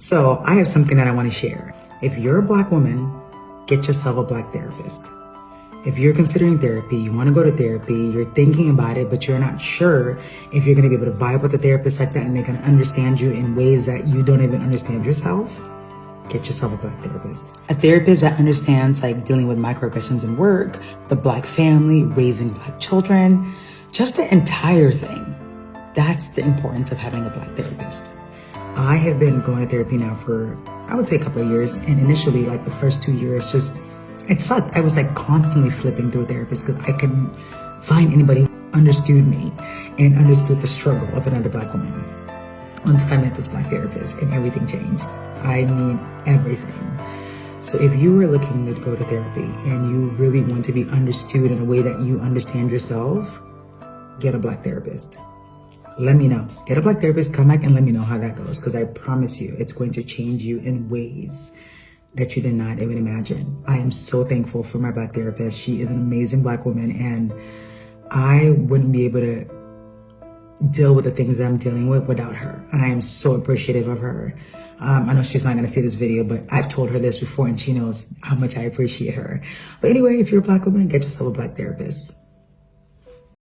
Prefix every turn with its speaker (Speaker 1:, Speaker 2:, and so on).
Speaker 1: So I have something that I want to share. If you're a Black woman, get yourself a Black therapist. If you're considering therapy, you want to go to therapy, you're thinking about it, but you're not sure if you're going to be able to vibe with a therapist like that and they're going to understand you in ways that you don't even understand yourself, get yourself a Black therapist. A therapist that understands like dealing with microaggressions in work, the Black family, raising Black children, just the entire thing. That's the importance of having a Black therapist. I have been going to therapy now for, I would say, a couple of years. And initially, like the first 2 years, it sucked. I was like constantly flipping through a therapist because I couldn't find anybody who understood me and understood the struggle of another Black woman. Once I met this Black therapist and everything changed. I mean, everything. So if you were looking to go to therapy and you really want to be understood in a way that you understand yourself, get a Black therapist. Let me know. Get a Black therapist, come back and let me know how that goes, because I promise you it's going to change you in ways that you did not even imagine. I am so thankful for my Black therapist. She is an amazing Black woman, and I wouldn't be able to deal with the things that I'm dealing with without her. And I am so appreciative of her. I know she's not going to see this video, but I've told her this before and she knows how much I appreciate her. But anyway, if you're a Black woman, get yourself a Black therapist.